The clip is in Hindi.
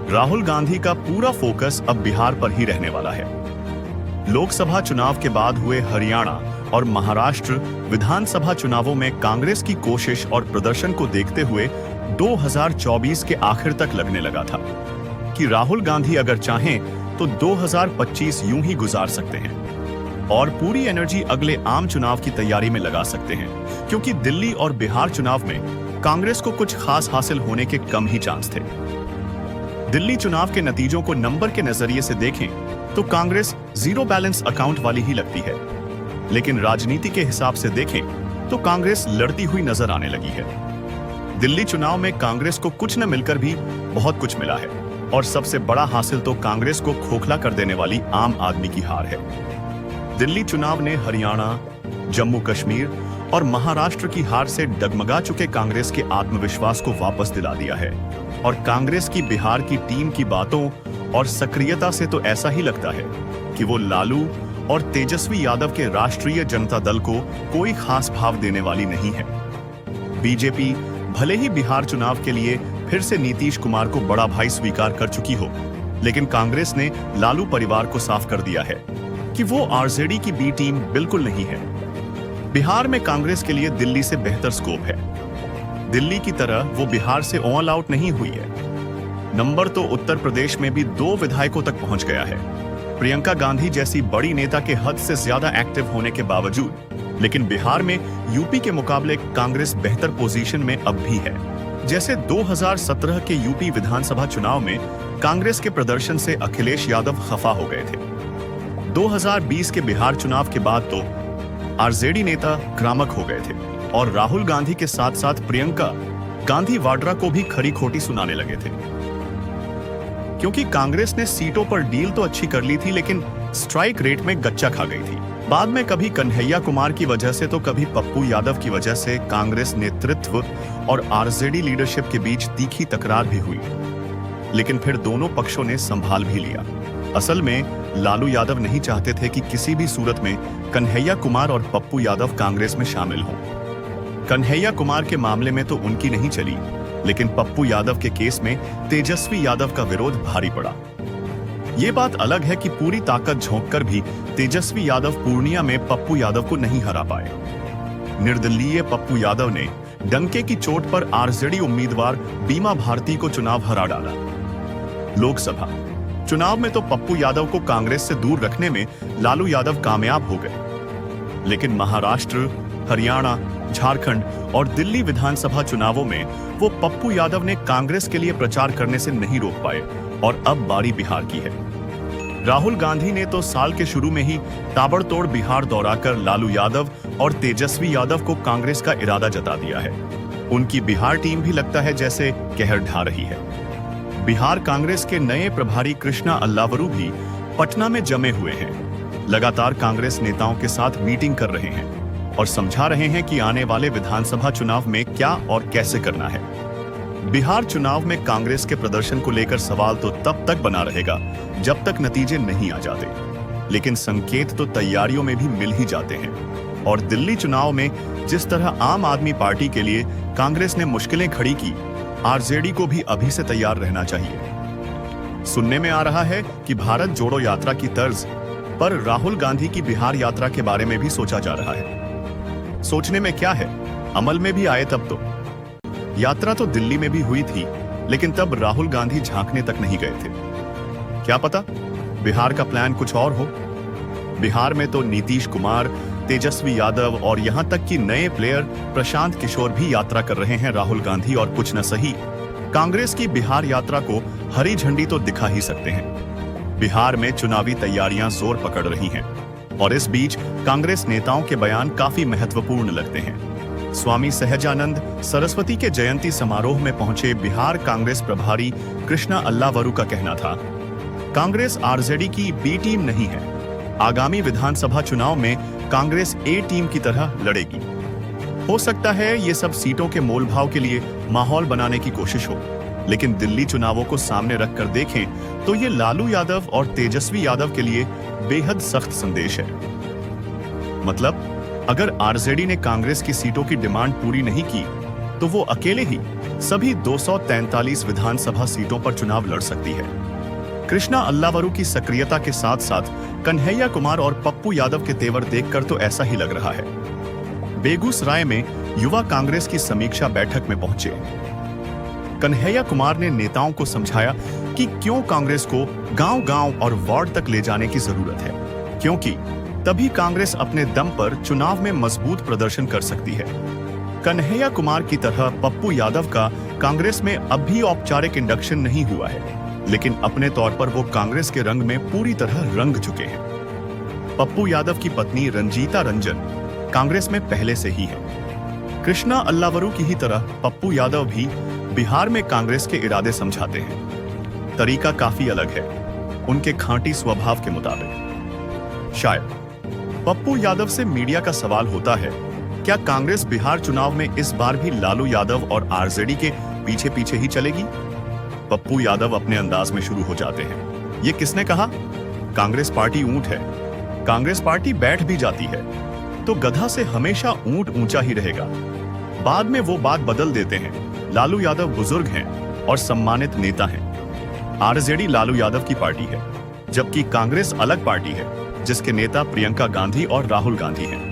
राहुल गांधी का पूरा फोकस अब बिहार पर ही रहने वाला है। लोकसभा चुनाव के बाद हुए हरियाणा और महाराष्ट्र विधानसभा चुनावों में कांग्रेस की कोशिश और प्रदर्शन को देखते हुए 2024 के आखिर तक लगने लगा था कि राहुल गांधी अगर चाहें तो 2025 यूं ही गुजार सकते हैं और पूरी एनर्जी अगले आम चुनाव की तैयारी में लगा सकते हैं, क्योंकि दिल्ली और बिहार चुनाव में कांग्रेस को कुछ खास हासिल होने के कम ही चांस थे। दिल्ली चुनाव के नतीजों को नंबर के नजरिए से देखें तो कांग्रेस जीरो बैलेंस अकाउंट वाली ही लगती है, लेकिन राजनीति के हिसाब से देखें तो कांग्रेस लड़ती हुई नजर आने लगी है। दिल्ली चुनाव में कांग्रेस को कुछ न मिलकर भी बहुत कुछ मिला है और सबसे बड़ा हासिल तो कांग्रेस को खोखला कर देने वाली आम आदमी की हार है। दिल्ली चुनाव ने हरियाणा, जम्मू कश्मीर और महाराष्ट्र की हार से डगमगा चुके कांग्रेस के आत्मविश्वास को वापस दिला दिया है और कांग्रेस की बिहार की टीम की बातों और सक्रियता से तो ऐसा ही लगता है कि वो लालू और तेजस्वी यादव के राष्ट्रीय जनता दल को कोई खास भाव देने वाली नहीं है। बीजेपी भले ही बिहार चुनाव के लिए फिर से नीतीश कुमार को बड़ा भाई स्वीकार कर चुकी हो, लेकिन कांग्रेस ने लालू परिवार को साफ कर दिया है कि वो आरजेडी की बी टीम बिल्कुल नहीं है। बिहार में कांग्रेस के लिए दिल्ली से बेहतर स्कोप है। दिल्ली की तरह वो बिहार से ऑल आउट नहीं हुई है। नंबर तो उत्तर प्रदेश में भी 2 विधायकों तक पहुंच गया है, प्रियंका गांधी जैसी बड़ी नेता के हद से ज्यादा एक्टिव होने के बावजूद। लेकिन बिहार में यूपी के मुकाबले कांग्रेस बेहतर पोजीशन में अब भी है। जैसे 2017 के यूपी विधानसभा चुनाव में कांग्रेस के प्रदर्शन से अखिलेश यादव खफा हो गए थे। 2020 के बिहार चुनाव के बाद तो आरजेडी नेता क्रामक हो गए थे और राहुल गांधी के साथ साथ प्रियंका गांधी वाड्रा को भी खरी खोटी सुनाने लगे थे, क्योंकि कांग्रेस ने सीटों पर डील तो अच्छी कर ली थी, लेकिन स्ट्राइक रेट में गच्चा खा गई थी। बाद में कभी कन्हैया कुमार की वजह से तो कभी पप्पू यादव की वजह से कांग्रेस नेतृत्व और आरजेडी लीडरशिप के बीच तीखी तकरार भी हुई, लेकिन फिर दोनों पक्षों ने संभाल भी लिया। असल में लालू यादव नहीं चाहते थे कि किसी भी सूरत में कन्हैया कुमार और पप्पू यादव कांग्रेस में शामिल हों। कन्हैया कुमार के मामले में तो उनकी नहीं चली, लेकिन पप्पू यादव के केस में तेजस्वी यादव का विरोध भारी पड़ा। ये बात अलग है कि पूरी ताकत झोंककर भी तेजस्वी यादव पूर्णिया में पप्पू यादव को नहीं हरा पाए। निर्दलीय पप्पू यादव ने डंके की चोट पर आरजेडी उम्मीदवार बीमा भारती को चुनाव हरा डाला। लोकसभा चुनाव में तो पप्पू यादव को कांग्रेस से दूर रखने में लालू यादव कामयाब हो गए, लेकिन महाराष्ट्र, हरियाणा, झारखंड और दिल्ली विधानसभा चुनावों में वो पप्पू यादव ने कांग्रेस के लिए प्रचार करने से नहीं रोक पाए और अब बारी बिहार की है। राहुल गांधी ने तो साल के शुरू में ही ताबड़तोड़ बिहार दौरा कर लालू यादव और तेजस्वी यादव को कांग्रेस का इरादा जता दिया है। उनकी बिहार टीम भी लगता है जैसे कहर ढा रही है। बिहार कांग्रेस के नए प्रभारी कृष्णा अल्लावरू भी पटना में जमे हुए हैं। लगातार कांग्रेस नेताओं के साथ मीटिंग कर रहे हैं और समझा रहे हैं कि आने वाले विधानसभा चुनाव में क्या और कैसे करना है। बिहार चुनाव में कांग्रेस के प्रदर्शन को लेकर सवाल तो तब तक बना रहेगा जब तक नतीजे नहीं आ जाते, लेकिन संकेत तो तैयारियों में भी मिल ही जाते हैं। और दिल्ली चुनाव में जिस तरह आम आदमी पार्टी के लिए कांग्रेस ने मुश्किलें खड़ी की, आरजेडी को भी अभी से तैयार रहना चाहिए। सुनने में आ रहा है कि भारत जोड़ो यात्रा की तर्ज पर राहुल गांधी की बिहार यात्रा के बारे में भी सोचा जा रहा है। सोचने में क्या है, अमल में भी आए तब तो। यात्रा तो दिल्ली में भी हुई थी, लेकिन तब राहुल गांधी झांकने तक नहीं गए थे। क्या पता बिहार का प्लान कुछ और हो। बिहार में तो नीतीश कुमार, तेजस्वी यादव और यहां तक कि नए प्लेयर प्रशांत किशोर भी यात्रा कर रहे हैं राहुल गांधी, और कुछ न सही कांग्रेस की बिहार यात्रा को हरी झंडी तो दिखा ही सकते हैं। बिहार में चुनावी तैयारियां जोर पकड़ रही हैं और इस बीच कांग्रेस नेताओं के बयान काफी महत्वपूर्ण लगते हैं। स्वामी सहजानंद सरस्वती के जयंती समारोह में पहुंचे बिहार कांग्रेस प्रभारी कृष्णा अल्लावरू का कहना था, कांग्रेस आरजेडी की बी टीम नहीं है। आगामी विधानसभा चुनाव में कांग्रेस ए टीम की तरह लड़ेगी। हो सकता है ये सब सीटों के मोलभाव के लिए माहौल बनाने की कोशिश हो, लेकिन दिल्ली चुनावों को सामने रखकर देखें तो ये लालू यादव और तेजस्वी यादव के लिए बेहद सख्त संदेश है। मतलब अगर आरजेडी ने कांग्रेस की सीटों की डिमांड पूरी नहीं की तो वो अकेले ही सभी 243 विधानसभा सीटों पर चुनाव लड़ सकती है। कृष्णा अल्लावरू की सक्रियता के साथ साथ कन्हैया कुमार और पप्पू यादव के तेवर देखकर तो ऐसा ही लग रहा है। बेगूसराय में युवा कांग्रेस की समीक्षा बैठक में पहुंचे कन्हैया कुमार ने नेताओं को समझाया कि क्यों कांग्रेस को गांव-गांव और वार्ड तक ले जाने की जरूरत है, क्योंकि तभी कांग्रेस अपने दम पर चुनाव में मजबूत प्रदर्शन कर सकती है। कन्हैया कुमार की तरह पप्पू यादव का कांग्रेस में अब भी औपचारिक इंडक्शन नहीं हुआ है, लेकिन अपने तौर पर वो कांग्रेस के रंग में पूरी तरह रंग चुके हैं। पप्पू यादव की पत्नी रंजीता रंजन कांग्रेस में पहले से ही है। कृष्णा अल्लावरू की ही तरह पप्पू यादव भी बिहार में कांग्रेस के इरादे समझाते हैं। तरीका काफी अलग है, उनके खांटी स्वभाव के मुताबिक। शायद पप्पू यादव से मीडिया का सवाल होता है, क्या कांग्रेस बिहार चुनाव में इस बार भी लालू यादव और आरजेडी के पीछे पीछे ही चलेगी? पप्पू यादव अपने अंदाज में शुरू हो जाते हैं। ये किसने कहा? कांग्रेस पार्टी ऊंट है। कांग्रेस पार्टी बैठ भी जाती है तो गधा से हमेशा ऊंट ऊंचा ही रहेगा। बाद में वो बात बदल देते हैं। लालू यादव बुजुर्ग हैं और सम्मानित नेता हैं। आरजेडी लालू यादव की पार्टी है, जबकि कांग्रेस अलग पार्टी है जिसके नेता प्रियंका गांधी और राहुल गांधी हैं।